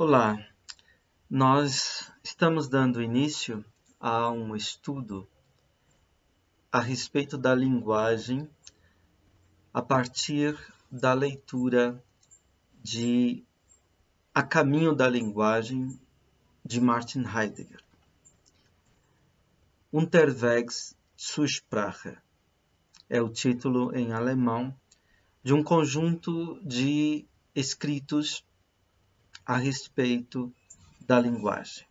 Olá, nós estamos dando início a um estudo a respeito da linguagem a partir da leitura de A Caminho da Linguagem, de Martin Heidegger. Unterwegs zur Sprache é o título em alemão de um conjunto de escritos a respeito da linguagem.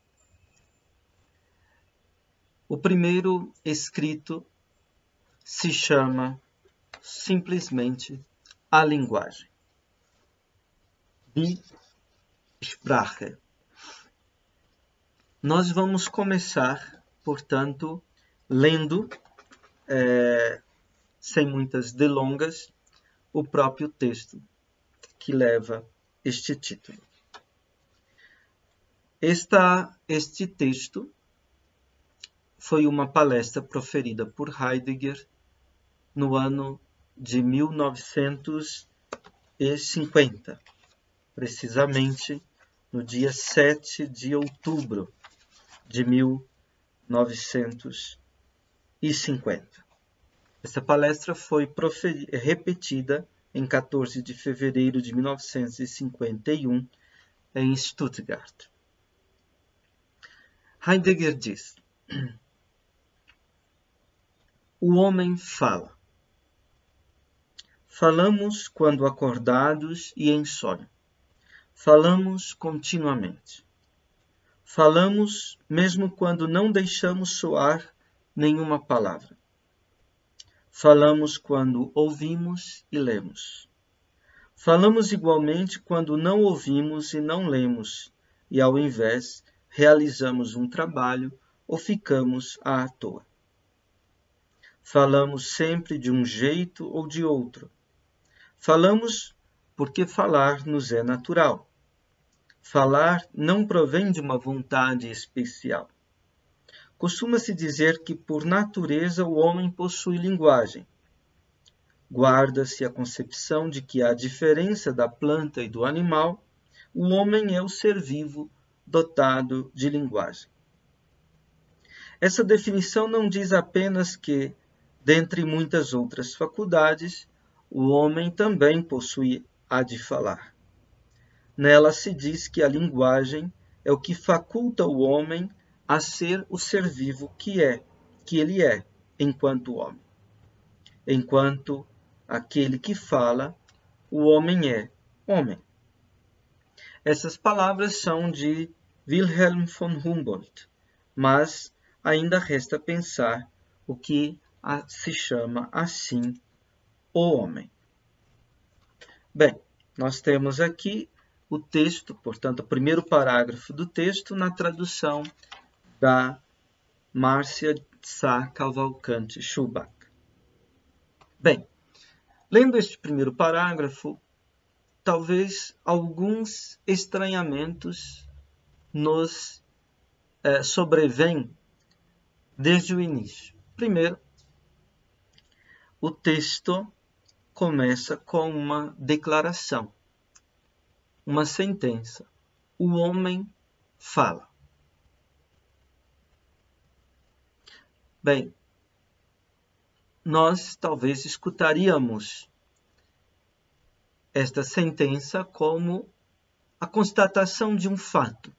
O primeiro escrito se chama simplesmente A Linguagem. Die Sprache. Nós vamos começar, portanto, lendo, sem muitas delongas, o próprio texto que leva este título. Este texto foi uma palestra proferida por Heidegger no ano de 1950, precisamente no dia 7 de outubro de 1950. Essa palestra foi repetida em 14 de fevereiro de 1951 em Stuttgart. Heidegger diz: o homem fala. Falamos quando acordados e em sonho. Falamos continuamente. Falamos mesmo quando não deixamos soar nenhuma palavra. Falamos quando ouvimos e lemos. Falamos igualmente quando não ouvimos e não lemos, e ao invés realizamos um trabalho ou ficamos à toa. Falamos sempre de um jeito ou de outro. Falamos porque falar nos é natural. Falar não provém de uma vontade especial. Costuma-se dizer que, por natureza, o homem possui linguagem. Guarda-se a concepção de que, à diferença da planta e do animal, o homem é o ser vivo dotado de linguagem. Essa definição não diz apenas que, dentre muitas outras faculdades, o homem também possui a de falar. Nela se diz que a linguagem é o que faculta o homem a ser o ser vivo que ele é, enquanto homem. Enquanto aquele que fala, o homem é homem. Essas palavras são de Wilhelm von Humboldt, mas ainda resta pensar o que se chama assim o homem. Bem, nós temos aqui o texto, portanto, o primeiro parágrafo do texto na tradução da Márcia Sá Cavalcante Schubach. Bem, lendo este primeiro parágrafo, talvez alguns estranhamentos nos sobrevêm desde o início. Primeiro, o texto começa com uma declaração, uma sentença. O homem fala. Bem, nós talvez escutaríamos esta sentença como a constatação de um fato,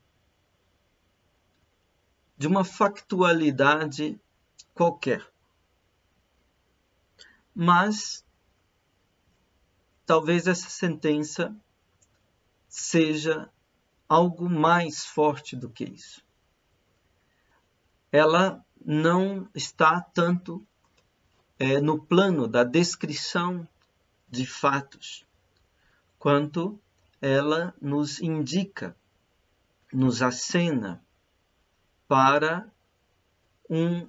de uma factualidade qualquer. Mas talvez essa sentença seja algo mais forte do que isso. Ela não está tanto no plano da descrição de fatos, quanto ela nos indica, nos acena para um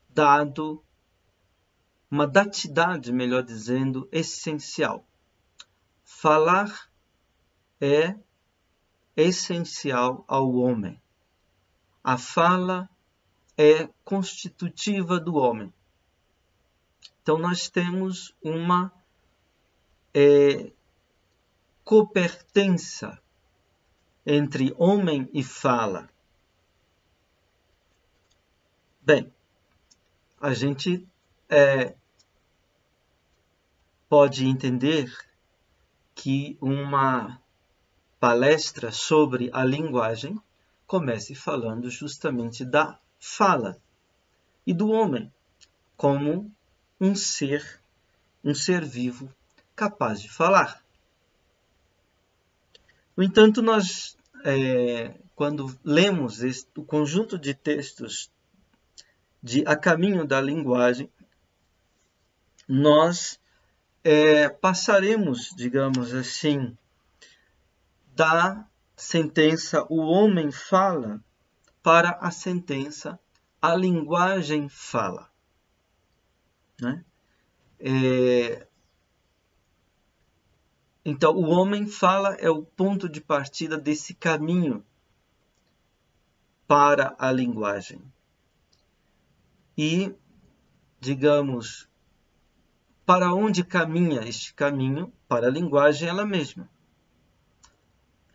dado, uma datidade, melhor dizendo, essencial. Falar é essencial ao homem. A fala é constitutiva do homem. Então, nós temos uma copertença entre homem e fala? Bem, a gente pode entender que uma palestra sobre a linguagem comece falando justamente da fala e do homem como um ser vivo capaz de falar. No entanto, nós, quando lemos o conjunto de textos de A Caminho da Linguagem, nós passaremos, digamos assim, da sentença o homem fala para a sentença a linguagem fala. Né? Então, o homem fala é o ponto de partida desse caminho para a linguagem. E, digamos, para onde caminha este caminho? Para a linguagem ela mesma.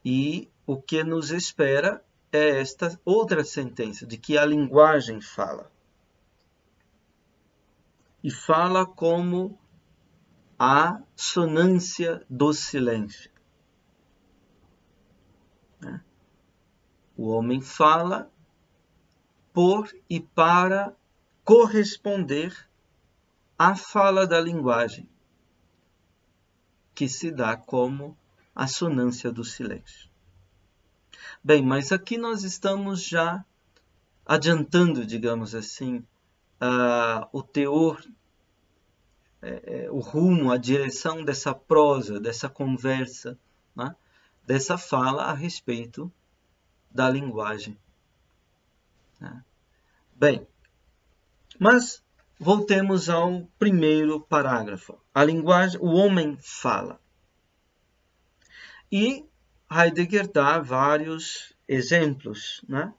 E o que nos espera é esta outra sentença, de que a linguagem fala. E fala como a sonância do silêncio. O homem fala por e para corresponder à fala da linguagem, que se dá como a sonância do silêncio. Bem, mas aqui nós estamos já adiantando, digamos assim, o teor, o rumo, a direção dessa prosa, dessa conversa, né? Dessa fala a respeito da linguagem. Né? Bem, mas voltemos ao primeiro parágrafo. A linguagem, o homem fala. E Heidegger dá vários exemplos. Né?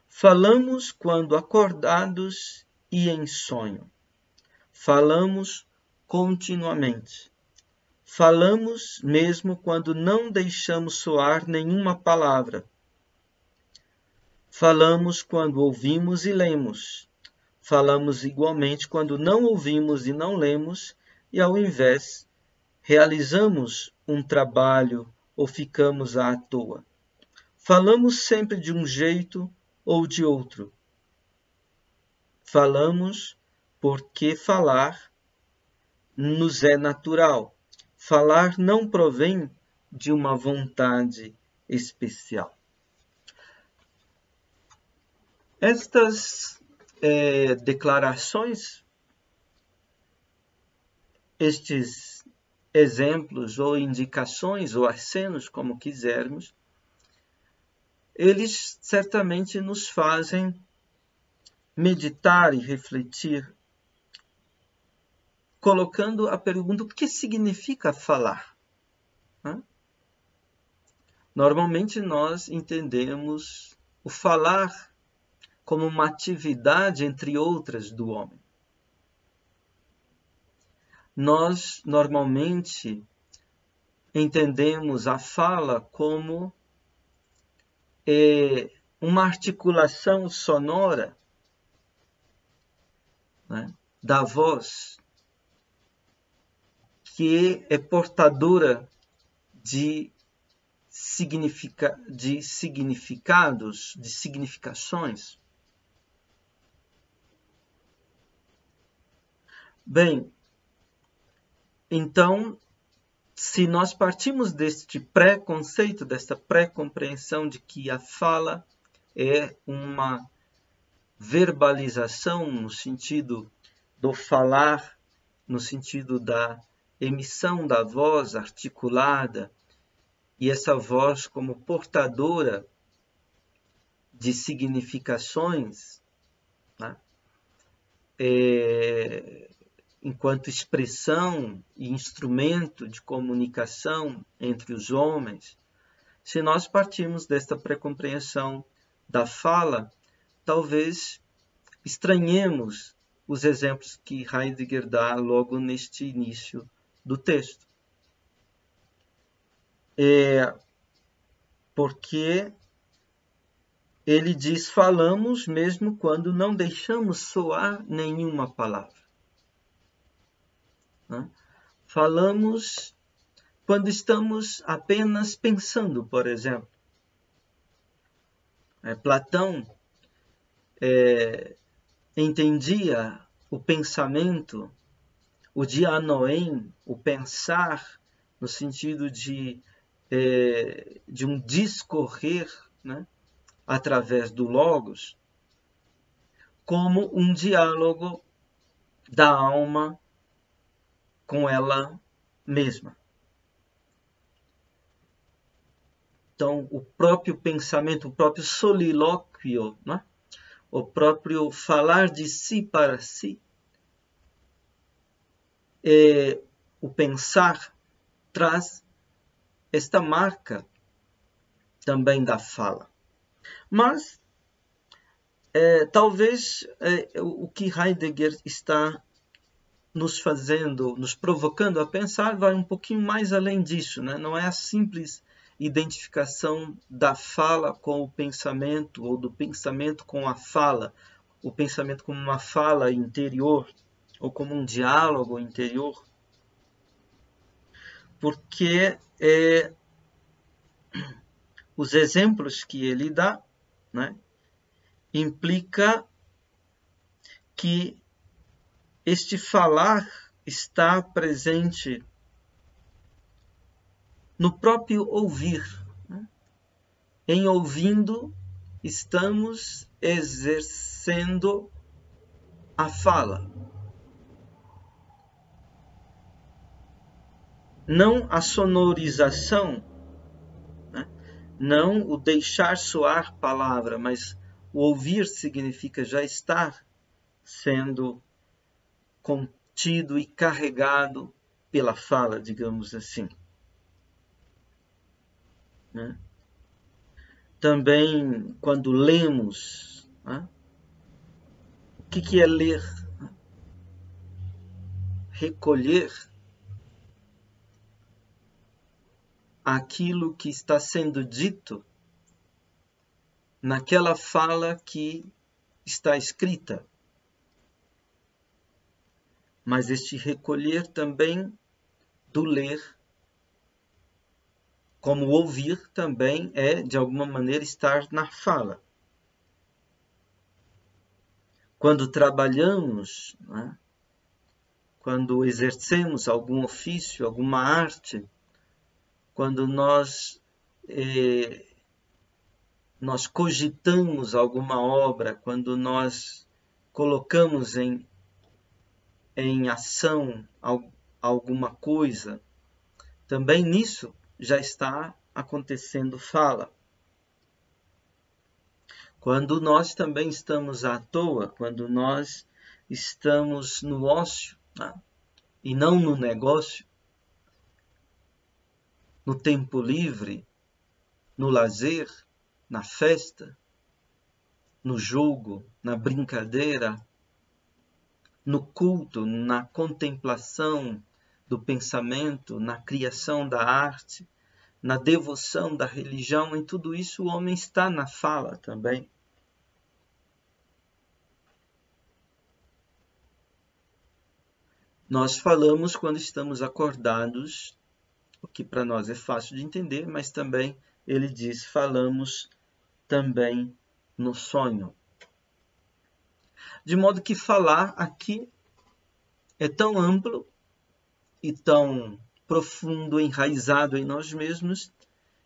Falamos quando acordados e em sonho. Falamos continuamente. Falamos mesmo quando não deixamos soar nenhuma palavra. Falamos quando ouvimos e lemos. Falamos igualmente quando não ouvimos e não lemos, e ao invés, realizamos um trabalho ou ficamos à toa. Falamos sempre de um jeito ou de outro. Falamos porque falar nos é natural. Falar não provém de uma vontade especial. Estas declarações, estes exemplos ou indicações ou acenos, como quisermos, eles certamente nos fazem meditar e refletir, colocando a pergunta: o que significa falar? Normalmente nós entendemos o falar como uma atividade, entre outras, do homem. Nós normalmente entendemos a fala como uma articulação sonora, né, da voz, que é portadora de significados, de significações. Bem, então, se nós partimos deste pré-conceito, desta pré-compreensão de que a fala é uma verbalização no sentido do falar, no sentido da emissão da voz articulada, e essa voz como portadora de significações, né? Enquanto expressão e instrumento de comunicação entre os homens, se nós partirmos desta pré-compreensão da fala, talvez estranhemos os exemplos que Heidegger dá logo neste início do texto. porque ele diz: falamos mesmo quando não deixamos soar nenhuma palavra. Né? Falamos quando estamos apenas pensando, por exemplo. Platão entendia o pensamento, o dianoem, o pensar, no sentido de um discorrer, né, através do logos, como um diálogo da alma com ela mesma. Então, o próprio pensamento, o próprio solilóquio, né? O próprio falar de si para si, o pensar traz esta marca também da fala. Mas, talvez o que Heidegger está nos provocando a pensar, vai um pouquinho mais além disso, né? Não é a simples identificação da fala com o pensamento, ou do pensamento com a fala, o pensamento como uma fala interior, ou como um diálogo interior, porque os exemplos que ele dá, né, implica que este falar está presente no próprio ouvir. Né? Em ouvindo, estamos exercendo a fala. Não a sonorização, né? Não o deixar soar palavra, mas o ouvir significa já estar sendo contido e carregado pela fala, digamos assim. Né? Também, quando lemos, né? O que é ler? Recolher aquilo que está sendo dito naquela fala que está escrita. Mas este recolher também do ler, como ouvir, também é, de alguma maneira, estar na fala. Quando trabalhamos, né? Quando exercemos algum ofício, alguma arte, quando nós cogitamos alguma obra, quando nós colocamos em ação alguma coisa, também nisso já está acontecendo fala. Quando nós também estamos à toa, quando nós estamos no ócio, né? E não no negócio, no tempo livre, no lazer, na festa, no jogo, na brincadeira, no culto, na contemplação do pensamento, na criação da arte, na devoção da religião, em tudo isso o homem está na fala também. Nós falamos quando estamos acordados, o que para nós é fácil de entender, mas também ele diz, falamos também no sonho. De modo que falar aqui é tão amplo e tão profundo, enraizado em nós mesmos,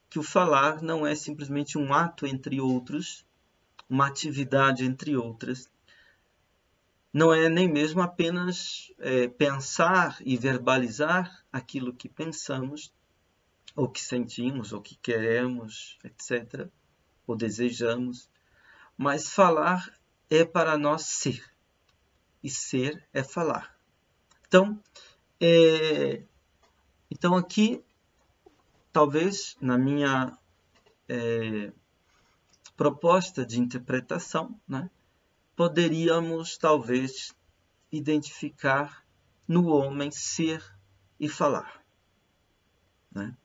que o falar não é simplesmente um ato entre outros, uma atividade entre outras. Não é nem mesmo apenas pensar e verbalizar aquilo que pensamos, ou que sentimos, ou que queremos, etc., ou desejamos, mas falar é para nós ser, e ser é falar. Então aqui, talvez, na minha proposta de interpretação, né, poderíamos, talvez, identificar no homem ser e falar. Né?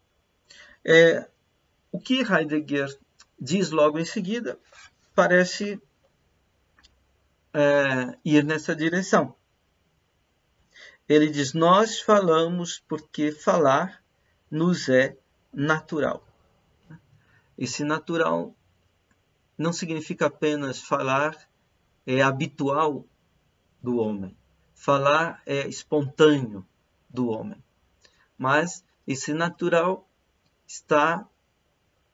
O que Heidegger diz logo em seguida parece ir nessa direção. Ele diz: nós falamos porque falar nos é natural. Esse natural não significa apenas falar é habitual do homem. Falar é espontâneo do homem. Mas esse natural está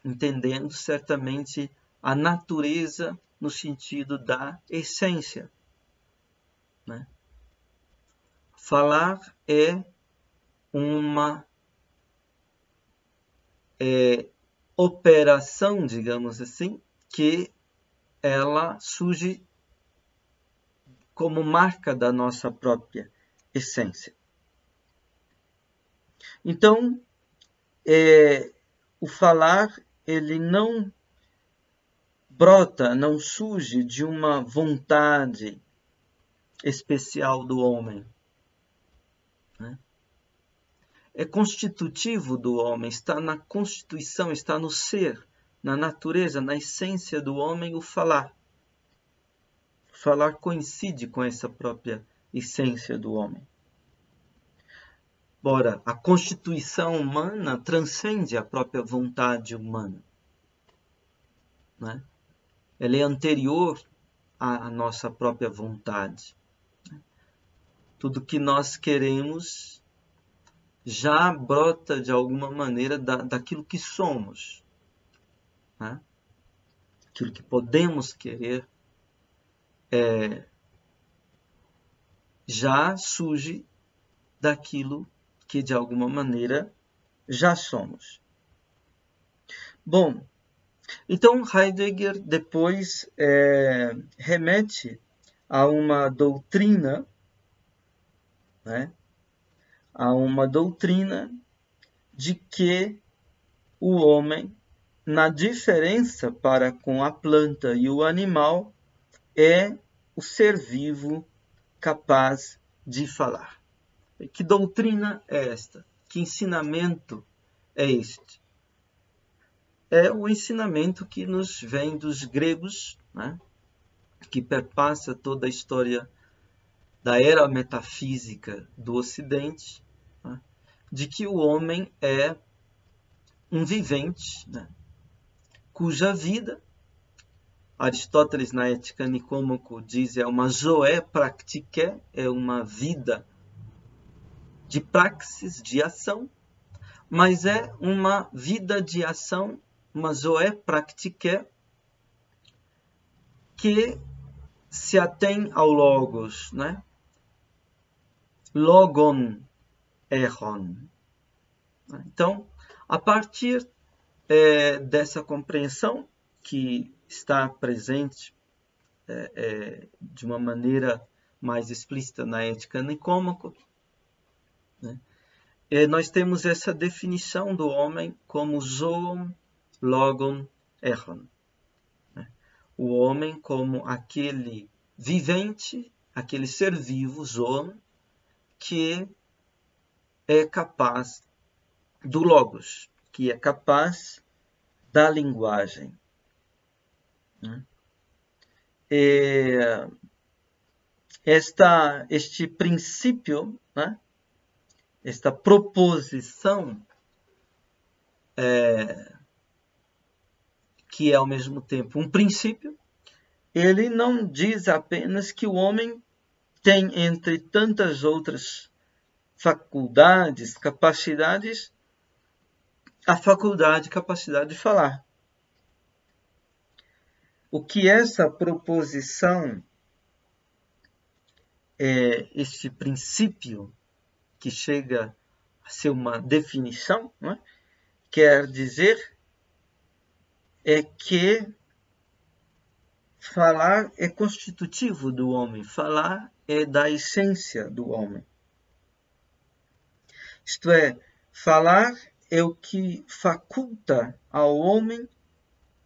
entendendo certamente a natureza no sentido da essência, né? Falar é uma operação, digamos assim, que ela surge como marca da nossa própria essência. Então, o falar, ele não brota, não surge de uma vontade especial do homem, né? É constitutivo do homem, está na constituição, está no ser, na natureza, na essência do homem o falar. O falar coincide com essa própria essência do homem. Ora, a constituição humana transcende a própria vontade humana, né? Ela é anterior à nossa própria vontade. Tudo que nós queremos já brota de alguma maneira daquilo que somos, né? Aquilo que podemos querer já surge daquilo que de alguma maneira já somos. Bom, então Heidegger depois remete a uma doutrina, né? A uma doutrina de que o homem, na diferença para com a planta e o animal, é o ser vivo capaz de falar. Que doutrina é esta? Que ensinamento é este? É o ensinamento que nos vem dos gregos, né? Que perpassa toda a história da era metafísica do Ocidente, né? De que o homem é um vivente, né? Cuja vida, Aristóteles na Ética Nicômaco diz, é uma zoé praktike, é uma vida de praxis, de ação, mas é uma vida de ação, uma zoé praktike, que se atém ao logos, né? Logon eron. Então, a partir dessa compreensão que está presente de uma maneira mais explícita na Ética Nicômaco, né? Nós temos essa definição do homem como zoon, logon, eron. O homem como aquele vivente, aquele ser vivo, zoon, que é capaz do logos, que é capaz da linguagem. Este princípio, né? Esta proposição, que é ao mesmo tempo um princípio, ele não diz apenas que o homem tem, entre tantas outras faculdades, capacidades, a capacidade de falar. O que essa proposição, este princípio que chega a ser uma definição, né, quer dizer é que falar é constitutivo do homem, falar é da essência do homem. Isto é, falar é o que faculta ao homem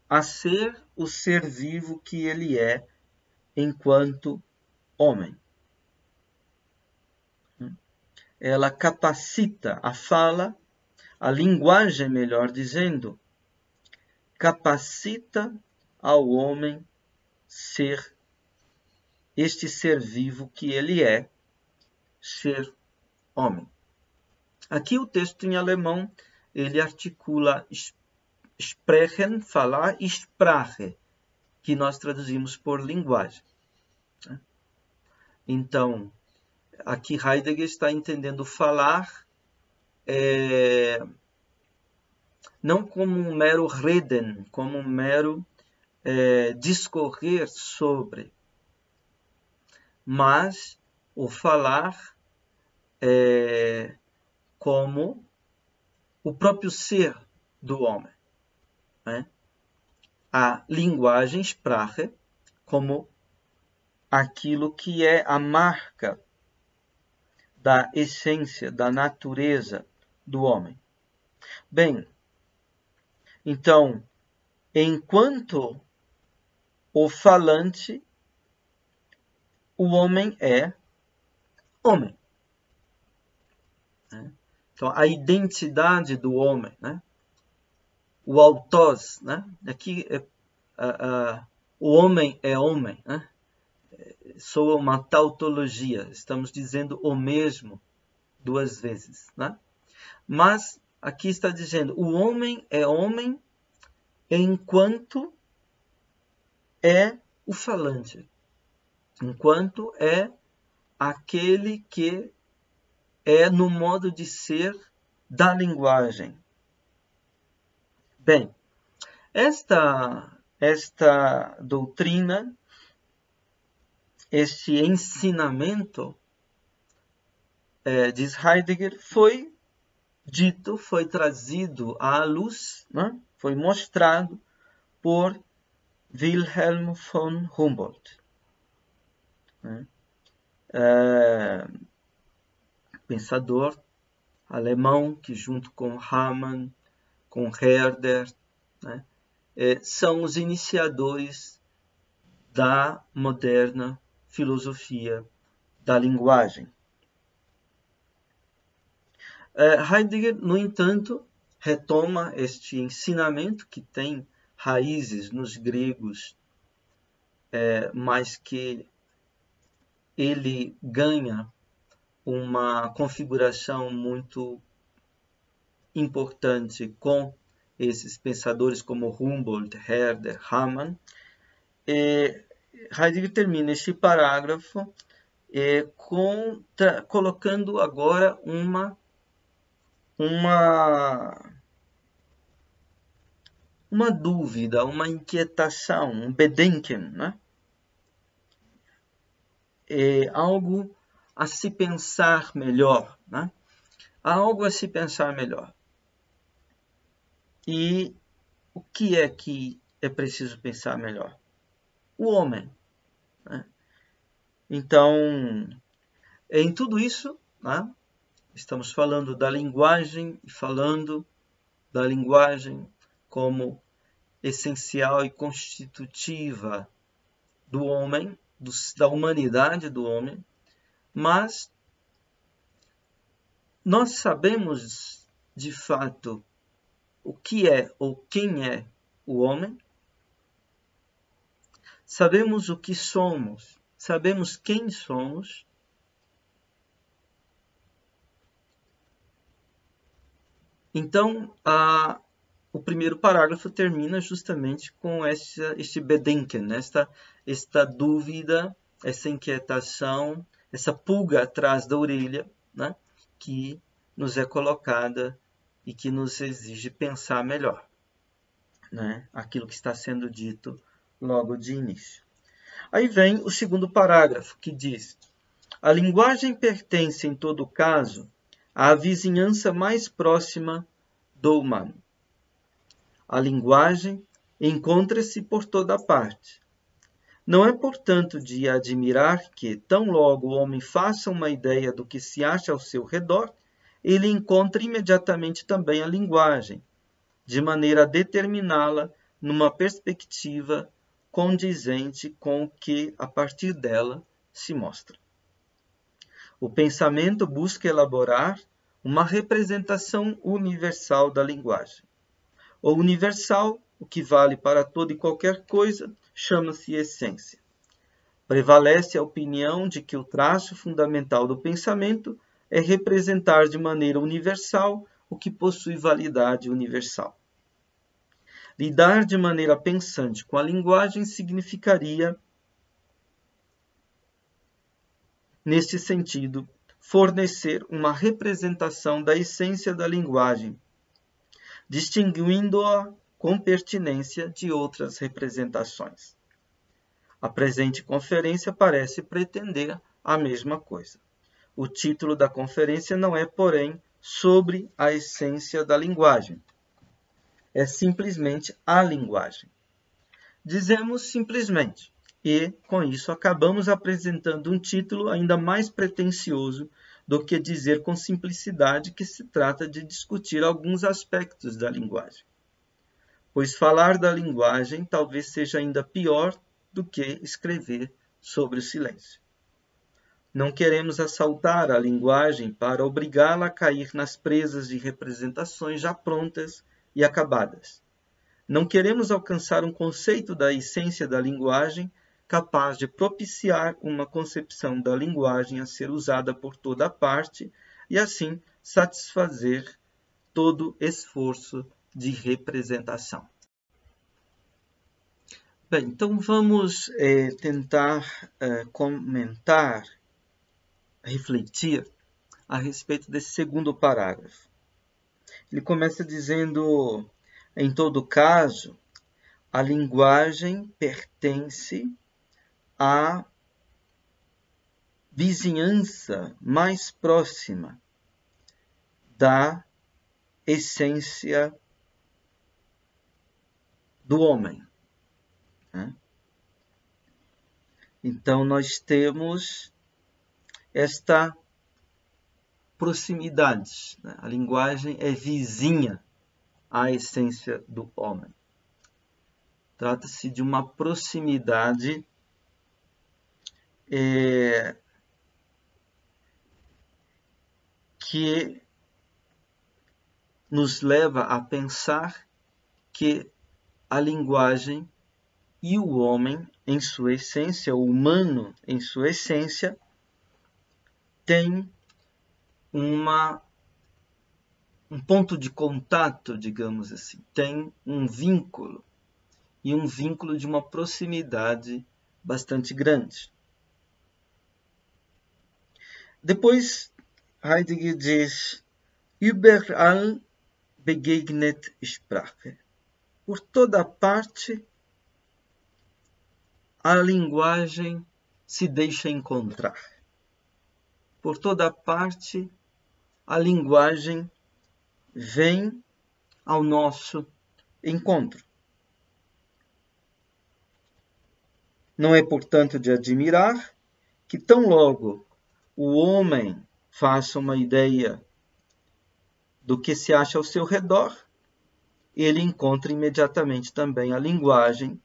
a ser o ser vivo que ele é enquanto homem. Ela capacita a fala, a linguagem, melhor dizendo, capacita ao homem ser este ser vivo que ele é, ser homem. Aqui o texto em alemão, ele articula sprechen, falar, e Sprache, que nós traduzimos por linguagem. Então, aqui Heidegger está entendendo falar não como um mero reden, como um mero discorrer sobre, mas o falar como o próprio ser do homem. Né? A linguagem, Sprache, como aquilo que é a marca da essência, da natureza do homem. Bem, então, enquanto o falante, o homem é homem. Então, a identidade do homem, né? O autós, né? Aqui o homem é homem, né? Soa uma tautologia, estamos dizendo o mesmo duas vezes, né? Mas aqui está dizendo, o homem é homem enquanto é o falante, enquanto é aquele que é no modo de ser da linguagem. Bem, esta doutrina, este ensinamento, diz Heidegger, foi dito, foi trazido à luz, né? Foi mostrado por Wilhelm von Humboldt. Né? Pensador alemão que, junto com Hamann, com Herder, né? São os iniciadores da moderna filosofia da linguagem. Heidegger, no entanto, retoma este ensinamento que tem raízes nos gregos, mas que ele ganha uma configuração muito importante com esses pensadores como Humboldt, Herder, Hamann. Heidegger termina este parágrafo colocando agora uma dúvida, uma inquietação, um Bedenken, né? Algo a se pensar melhor, né? Algo a se pensar melhor. E o que é preciso pensar melhor? O homem. Né? Então, em tudo isso, né? Estamos falando da linguagem e falando da linguagem como essencial e constitutiva do homem, da humanidade do homem, mas nós sabemos de fato o que é ou quem é o homem? Sabemos o que somos, sabemos quem somos. Então, o primeiro parágrafo termina justamente com este Bedenken, esta dúvida, essa inquietação, essa pulga atrás da orelha, né, que nos é colocada e que nos exige pensar melhor, né, aquilo que está sendo dito logo de início. Aí vem o segundo parágrafo, que diz: a linguagem pertence, em todo caso, à vizinhança mais próxima do humano. A linguagem encontra-se por toda parte. Não é, portanto, de admirar que, tão logo o homem faça uma ideia do que se acha ao seu redor, ele encontra imediatamente também a linguagem, de maneira a determiná-la numa perspectiva condizente com o que, a partir dela, se mostra. O pensamento busca elaborar uma representação universal da linguagem. O universal o que vale para toda e qualquer coisa, chama-se essência. Prevalece a opinião de que o traço fundamental do pensamento é representar de maneira universal o que possui validade universal. Lidar de maneira pensante com a linguagem significaria, neste sentido, fornecer uma representação da essência da linguagem, distinguindo-a com pertinência de outras representações. A presente conferência parece pretender a mesma coisa. O título da conferência não é, porém, sobre a essência da linguagem. É simplesmente a linguagem. Dizemos simplesmente, e, com isso, acabamos apresentando um título ainda mais pretensioso do que dizer com simplicidade que se trata de discutir alguns aspectos da linguagem. Pois falar da linguagem talvez seja ainda pior do que escrever sobre o silêncio. Não queremos assaltar a linguagem para obrigá-la a cair nas presas de representações já prontas e acabadas. Não queremos alcançar um conceito da essência da linguagem capaz de propiciar uma concepção da linguagem a ser usada por toda parte e, assim, satisfazer todo esforço de representação. Bem, então vamos tentar comentar, refletir a respeito desse segundo parágrafo. Ele começa dizendo, em todo caso, a linguagem pertence à vizinhança mais próxima da essência do homem. Então, nós temos esta proximidade. A linguagem é vizinha à essência do homem. Trata-se de uma proximidade que nos leva a pensar que a linguagem e o homem, em sua essência, o humano, em sua essência, tem um ponto de contato, digamos assim, tem um vínculo, e um vínculo de uma proximidade bastante grande. Depois, Heidegger diz, überall begegnet Sprache. Por toda parte, a linguagem se deixa encontrar. Por toda parte, a linguagem vem ao nosso encontro. Não é, portanto, de admirar que tão logo o homem faça uma ideia do que se acha ao seu redor, ele encontra imediatamente também a linguagem,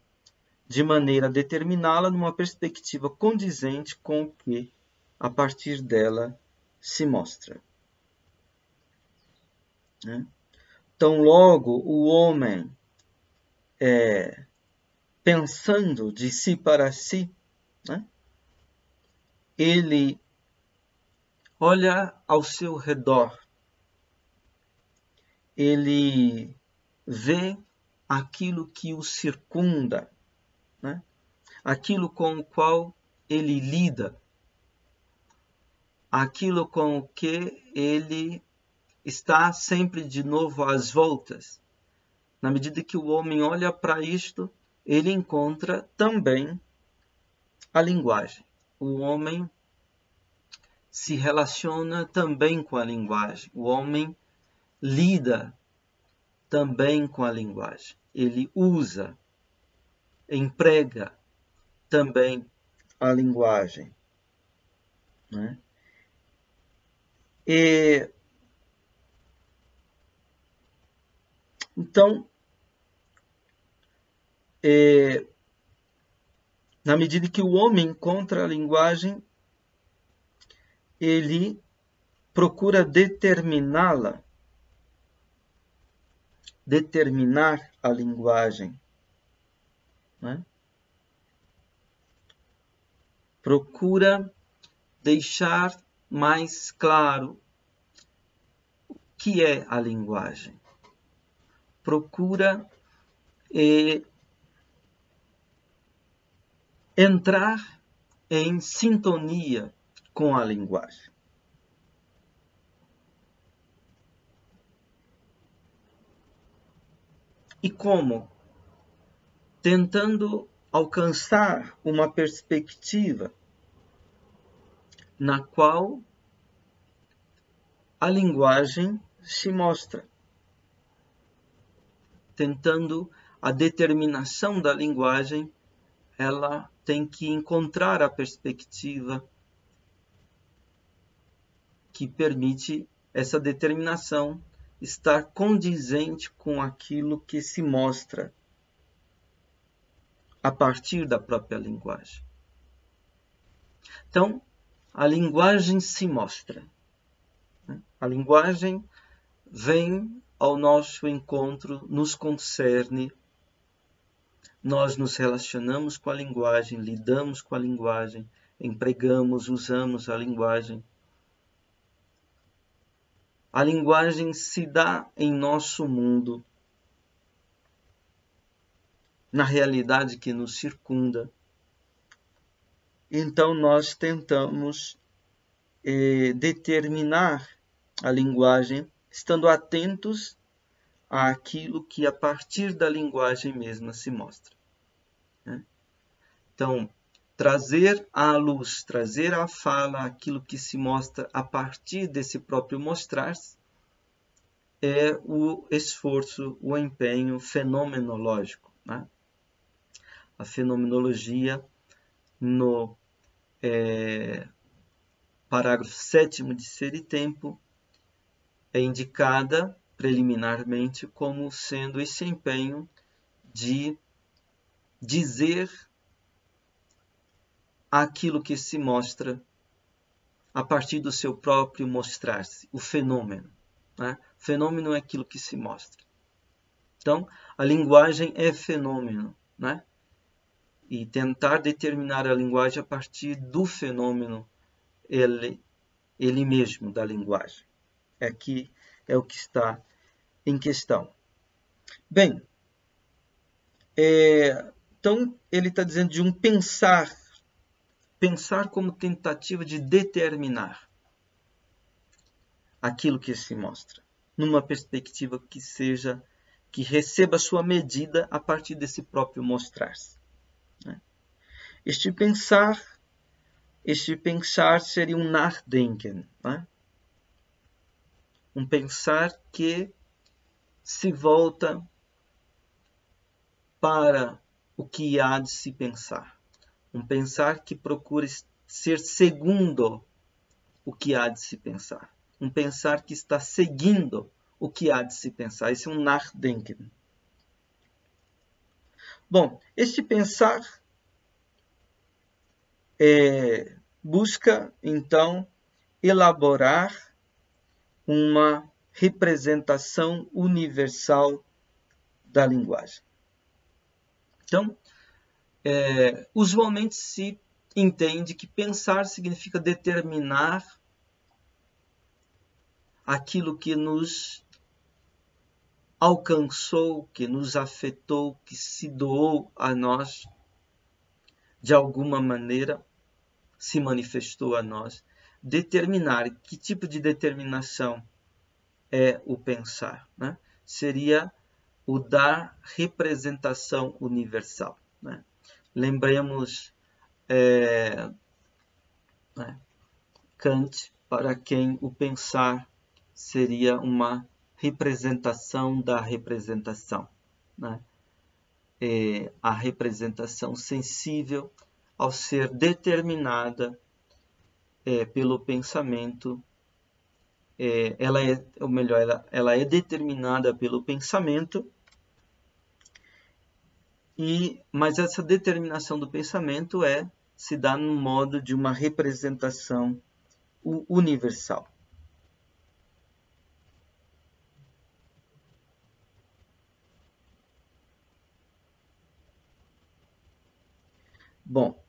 de maneira a determiná-la numa perspectiva condizente com o que, a partir dela, se mostra. Então, logo, o homem, pensando de si para si, ele olha ao seu redor, ele vê aquilo que o circunda, aquilo com o qual ele lida, aquilo com o que ele está sempre de novo às voltas. Na medida que o homem olha para isto, ele encontra também a linguagem. O homem se relaciona também com a linguagem. O homem lida também com a linguagem. Ele usa, emprega também a linguagem. Então, na medida que o homem encontra a linguagem, ele procura determiná-la determinar a linguagem, né? Procura deixar mais claro o que é a linguagem. Procura entrar em sintonia com a linguagem. E como? Tentando alcançar uma perspectiva na qual a linguagem se mostra. Tentando a determinação da linguagem, ela tem que encontrar a perspectiva que permite essa determinação estar condizente com aquilo que se mostra a partir da própria linguagem. Então, a linguagem se mostra. A linguagem vem ao nosso encontro, nos concerne, nós nos relacionamos com a linguagem, lidamos com a linguagem, empregamos, usamos a linguagem. A linguagem se dá em nosso mundo, na realidade que nos circunda. Então nós tentamos determinar a linguagem, estando atentos àquilo que a partir da linguagem mesma se mostra. Então, trazer à luz, trazer à fala aquilo que se mostra a partir desse próprio mostrar-se é o esforço, o empenho fenomenológico. Né? A fenomenologia, no parágrafo 7º de Ser e Tempo, é indicada preliminarmente como sendo esse empenho de dizer aquilo que se mostra a partir do seu próprio mostrar-se, o fenômeno. Né? O fenômeno é aquilo que se mostra. Então, a linguagem é fenômeno, né? E tentar determinar a linguagem a partir do fenômeno, ele mesmo da linguagem. Aqui é o que está em questão. Bem, então ele está dizendo de um pensar como tentativa de determinar aquilo que se mostra, numa perspectiva que receba sua medida a partir desse próprio mostrar-se. Este pensar seria um Nachdenken, né? Um pensar que se volta para o que há de se pensar. Um pensar que procura ser segundo o que há de se pensar. Um pensar que está seguindo o que há de se pensar. Esse é um Nachdenken. Bom, este pensar busca, então, elaborar uma representação universal da linguagem. Então, usualmente se entende que pensar significa determinar aquilo que nos alcançou, que nos afetou, que se doou a nós, de alguma maneira se manifestou a nós. Determinar, que tipo de determinação é o pensar? Né? Seria o dar representação universal. Né? Lembremos Kant, para quem o pensar seria uma representação da representação. Né? A representação sensível, ao ser determinada pelo pensamento, ela é determinada pelo pensamento, mas essa determinação do pensamento se dá no modo de uma representação universal. Bom,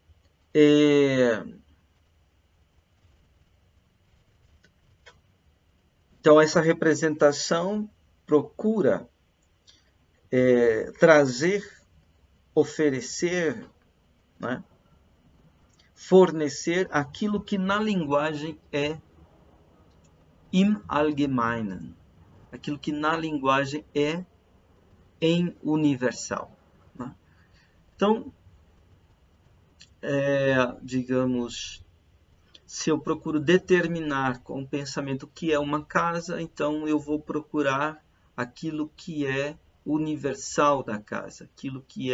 então essa representação procura trazer, oferecer, né? Fornecer aquilo que na linguagem é im Allgemeinen, aquilo que na linguagem é em universal. Né? Então, digamos, se eu procuro determinar com o pensamento o que é uma casa, então eu vou procurar aquilo que é universal da casa, aquilo que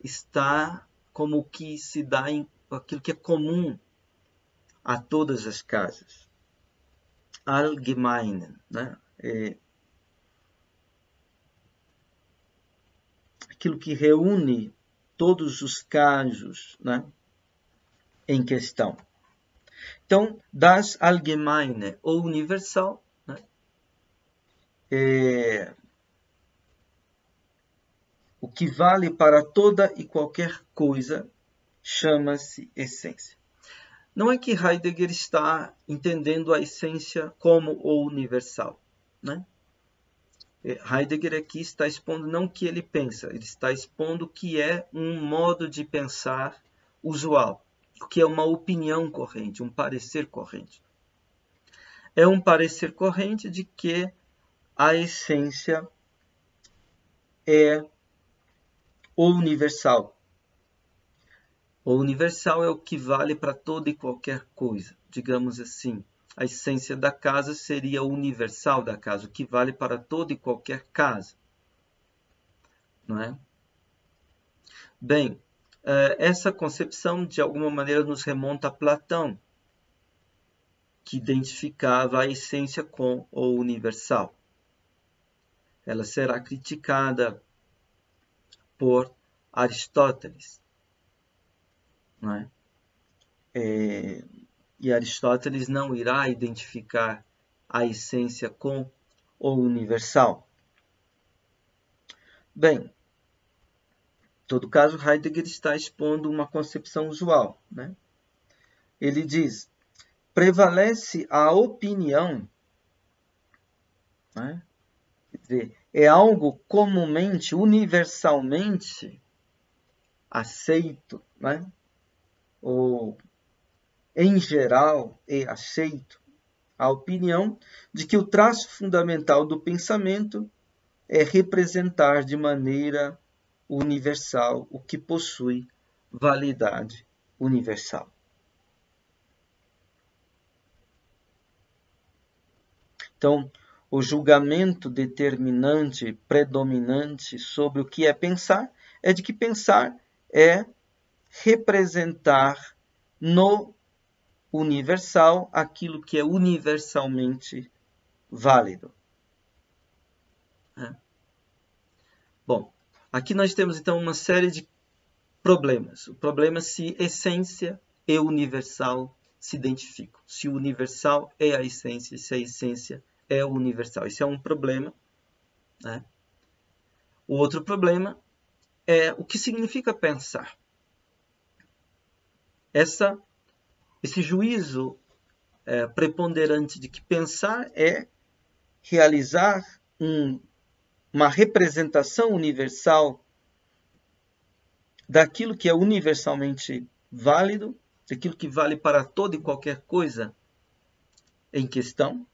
está como o que se dá aquilo que é comum a todas as casas. Allgemein, né? Aquilo que reúne todos os casos, né, em questão. Então, das Allgemeine, ou universal, né, o que vale para toda e qualquer coisa chama-se essência. Não é que Heidegger está entendendo a essência como o universal, né? Heidegger aqui está expondo não o que ele pensa, ele está expondo o que é um modo de pensar usual, o que é uma opinião corrente, um parecer corrente. É um parecer corrente de que a essência é o universal. O universal é o que vale para toda e qualquer coisa, digamos assim. A essência da casa seria o universal da casa, o que vale para toda e qualquer casa. Não é? Bem, essa concepção, de alguma maneira, nos remonta a Platão, que identificava a essência com o universal. Ela será criticada por Aristóteles. Não é? E Aristóteles não irá identificar a essência com o universal. Bem, em todo caso, Heidegger está expondo uma concepção usual. Né? Ele diz, prevalece a opinião, né? Quer dizer, é algo comumente, universalmente aceito, né? Ou em geral é aceito, a opinião de que o traço fundamental do pensamento é representar de maneira universal o que possui validade universal. Então, o julgamento determinante, predominante sobre o que é pensar, é de que pensar é representar no universal aquilo que é universalmente válido. Bom, aqui nós temos então uma série de problemas. O problema é se essência e universal se identificam. Se o universal é a essência, se a essência é o universal. Isso é um problema. Né? O outro problema é o que significa pensar. Esse juízo preponderante de que pensar é realizar uma representação universal daquilo que é universalmente válido, daquilo que vale para toda e qualquer coisa em questão.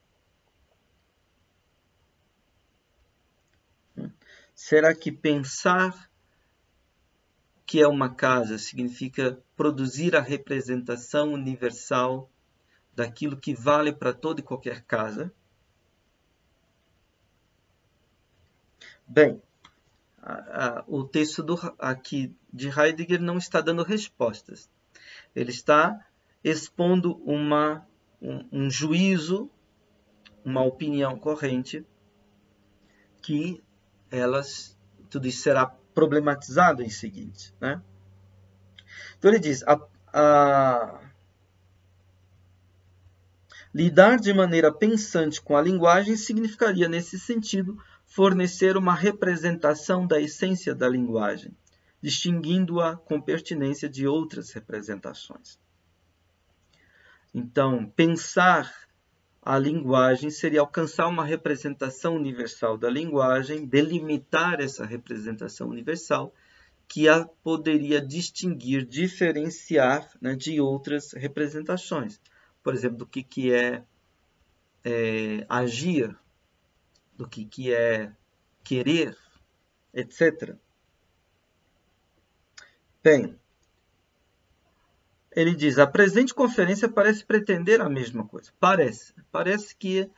Será que pensar que é uma casa significa produzir a representação universal daquilo que vale para toda e qualquer casa? Bem, o texto aqui de Heidegger não está dando respostas. Ele está expondo um juízo, uma opinião corrente, que tudo isso será problematizado em seguinte. Né? Então ele diz, lidar de maneira pensante com a linguagem significaria, nesse sentido, fornecer uma representação da essência da linguagem, distinguindo-a com pertinência de outras representações. Então, pensar a linguagem seria alcançar uma representação universal da linguagem, delimitar essa representação universal, que a poderia distinguir, diferenciar, né, de outras representações. Por exemplo, do que é agir, do que é querer, etc. Bem, ele diz, a presente conferência parece pretender a mesma coisa. Parece que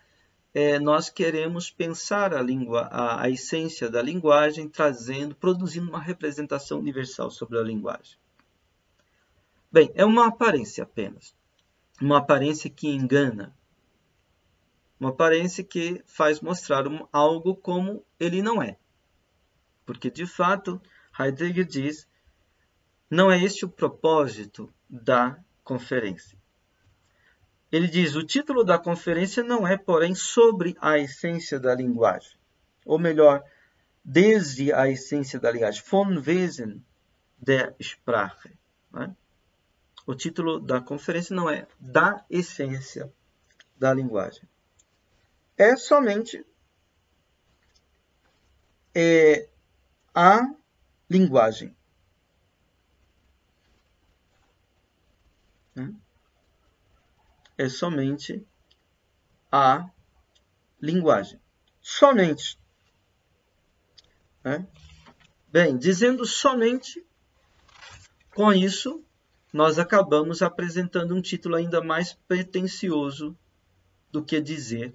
nós queremos pensar a essência da linguagem, produzindo uma representação universal sobre a linguagem. Bem, é uma aparência apenas. Uma aparência que engana. Uma aparência que faz mostrar algo como ele não é. Porque, de fato, Heidegger diz, não é este o propósito da conferência. Ele diz, o título da conferência não é, porém, sobre a essência da linguagem. Ou melhor, desde a essência da linguagem. Von Wesen der Sprache. Né? O título da conferência não é da essência da linguagem. É somente a linguagem. É somente a linguagem. Somente. Bem, dizendo somente, com isso, nós acabamos apresentando um título ainda mais pretensioso do que dizer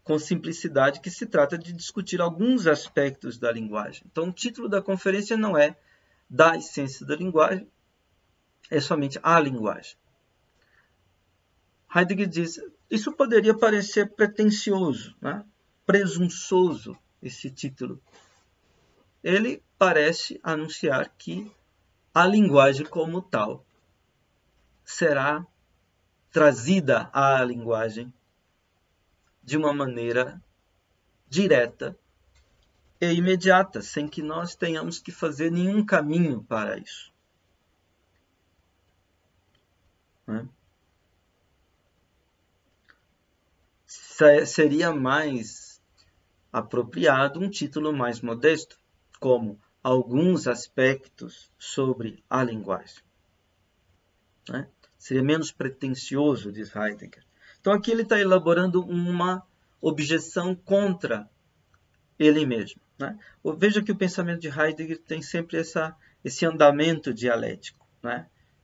com simplicidade que se trata de discutir alguns aspectos da linguagem. Então, o título da conferência não é da essência da linguagem, é somente a linguagem. Heidegger diz, isso poderia parecer pretensioso, né? Presunçoso, esse título. Ele parece anunciar que a linguagem como tal será trazida à linguagem de uma maneira direta e imediata, sem que nós tenhamos que fazer nenhum caminho para isso. Seria mais apropriado um título mais modesto, como alguns aspectos sobre a linguagem. Seria menos pretensioso, diz Heidegger. Então, aqui ele está elaborando uma objeção contra ele mesmo. Veja que o pensamento de Heidegger tem sempre esse andamento dialético,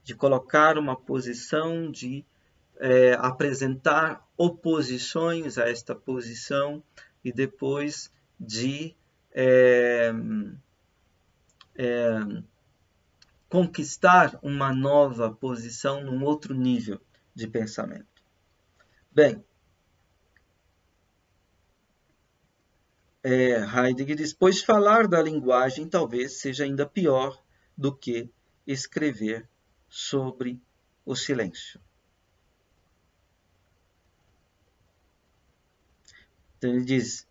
de colocar uma posição, de apresentar oposições a esta posição e depois de conquistar uma nova posição num outro nível de pensamento. Bem, Heidegger diz, pois falar da linguagem talvez seja ainda pior do que escrever sobre o silêncio. Então ele diz,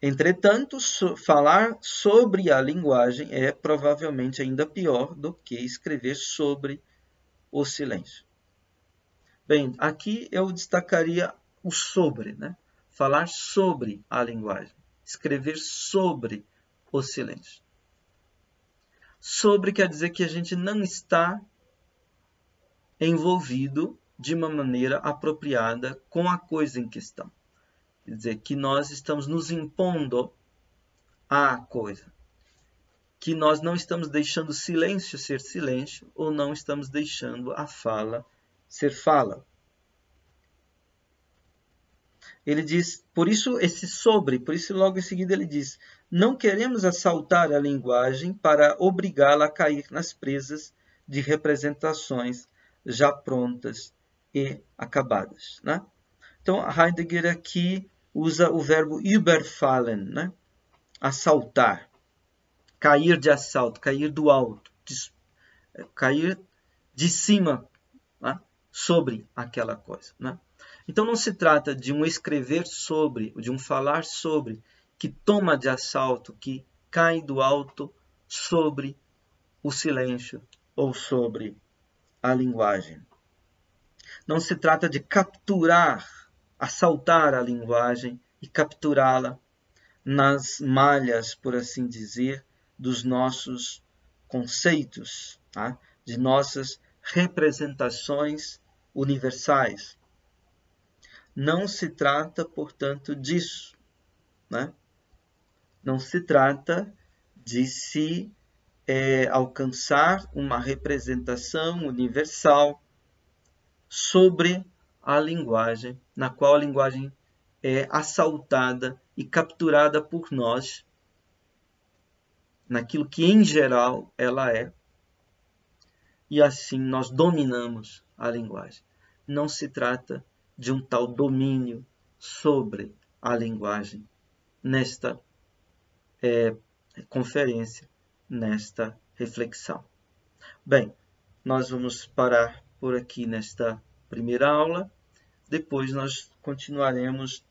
entretanto, falar sobre a linguagem é provavelmente ainda pior do que escrever sobre o silêncio. Bem, aqui eu destacaria o sobre, falar sobre a linguagem. Escrever sobre o silêncio. Sobre quer dizer que a gente não está envolvido de uma maneira apropriada com a coisa em questão. Quer dizer, que nós estamos nos impondo à coisa. Que nós não estamos deixando o silêncio ser silêncio ou não estamos deixando a fala ser fala. Ele diz, por isso logo em seguida ele diz, não queremos assaltar a linguagem para obrigá-la a cair nas presas de representações já prontas e acabadas. Então, Heidegger aqui usa o verbo überfallen, assaltar, cair de assalto, cair do alto, cair de cima, sobre aquela coisa. Então, não se trata de um escrever sobre, de um falar sobre, que toma de assalto, que cai do alto sobre o silêncio ou sobre a linguagem. Não se trata de capturar, assaltar a linguagem e capturá-la nas malhas, por assim dizer, dos nossos conceitos, tá? De nossas representações universais. Não se trata, portanto, disso, né? Não se trata de se alcançar uma representação universal sobre a linguagem, na qual a linguagem é assaltada e capturada por nós, naquilo que em geral ela é, e assim nós dominamos a linguagem. Não se trata de um tal domínio sobre a linguagem nesta conferência, nesta reflexão. Bem, nós vamos parar por aqui nesta primeira aula. Depois nós continuaremos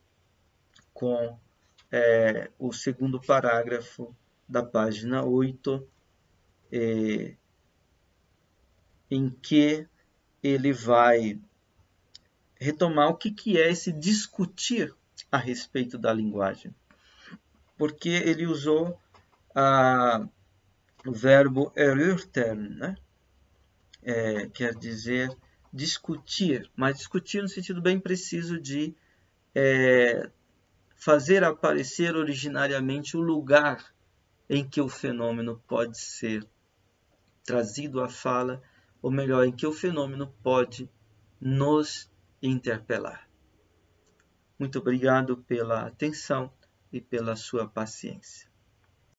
com o segundo parágrafo da página 8, em que ele vai retomar o que é esse discutir a respeito da linguagem. Porque ele usou o verbo erörtern, né? Quer dizer discutir, mas discutir no sentido bem preciso de fazer aparecer originariamente o lugar em que o fenômeno pode ser trazido à fala, ou melhor, em que o fenômeno pode nos interpelar. Muito obrigado pela atenção e pela sua paciência.